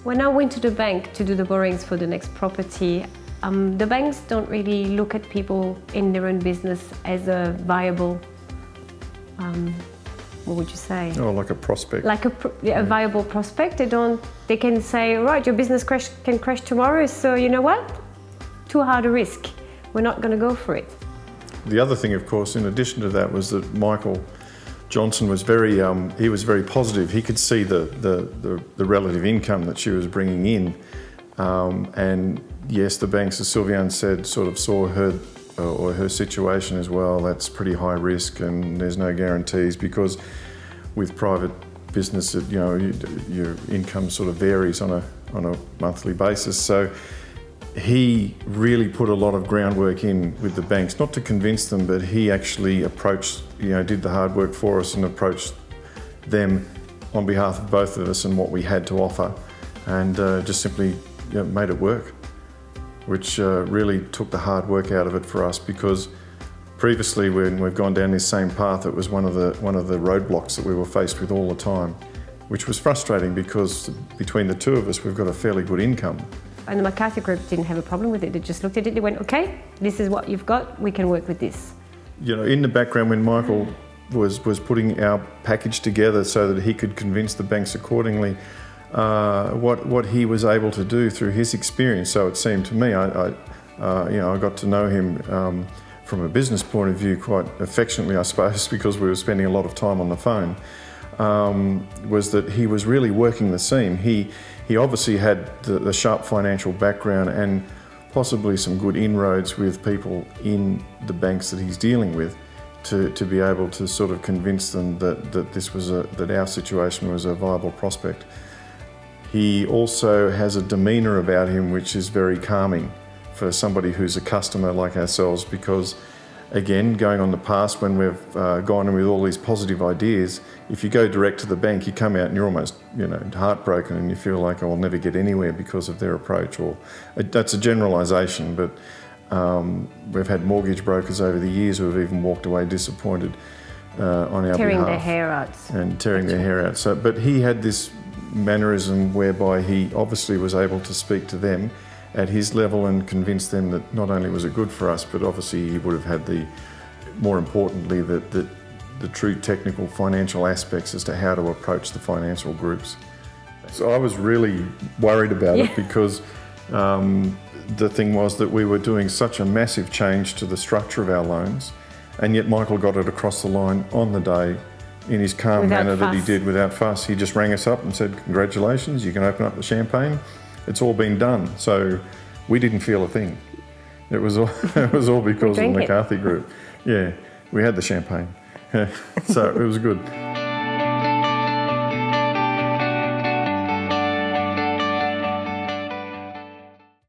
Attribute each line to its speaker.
Speaker 1: When I went to the bank to do the borrowings for the next property, the banks don't really look at people in their own business as a viable, what would you say?
Speaker 2: Oh, like a prospect.
Speaker 1: Like a viable prospect. They can say, right, your business can crash tomorrow, so you know what? Too hard a risk. We're not going to go for it.
Speaker 2: The other thing, of course, in addition to that, was that Michael Johnson was very positive. He could see the relative income that she was bringing in, and yes, the banks, as Sylviane said, sort of saw her situation as well. That's pretty high risk, and there's no guarantees, because with private business, you know, your income sort of varies on a monthly basis. So he really put a lot of groundwork in with the banks, not to convince them, but he actually approached, you know, did the hard work for us and approached them on behalf of both of us and what we had to offer, and just simply, you know, made it work, which really took the hard work out of it for us, because previously, when we've gone down this same path, it was one of the roadblocks that we were faced with all the time, which was frustrating, because between the two of us, we've got a fairly good income.
Speaker 1: And the McCarthy Group didn't have a problem with it. They just looked at it, they went, okay, this is what you've got, we can work with this.
Speaker 2: You know, in the background, when Michael was putting our package together so that he could convince the banks accordingly, what he was able to do through his experience, so it seemed to me, you know, I got to know him from a business point of view quite affectionately, I suppose, because we were spending a lot of time on the phone, was that he was really working the seam. He obviously had the sharp financial background and possibly some good inroads with people in the banks that he's dealing with, to be able to sort of convince them that our situation was a viable prospect. He also has a demeanour about him which is very calming for somebody who's a customer like ourselves, because again, going on the past, when we've gone in with all these positive ideas, if you go direct to the bank, you come out and you're almost, you know, heartbroken, and you feel like, oh, I'll never get anywhere because of their approach. Or that's a generalisation, but we've had mortgage brokers over the years who have even walked away disappointed on our behalf.
Speaker 1: Tearing their hair out.
Speaker 2: And tearing their hair out. So, but he had this mannerism whereby he obviously was able to speak to them at his level and convince them that not only was it good for us, but obviously he would have had more importantly, the true technical financial aspects as to how to approach the financial groups. So I was really worried about it, because the thing was that we were doing such a massive change to the structure of our loans, and yet Michael got it across the line on the day in his calm manner that he did, without fuss. He just rang us up and said, congratulations, you can open up the champagne. It's all been done. So we didn't feel a thing. It was all, because of the McCarthy Group. Yeah, we had the champagne. So it was good.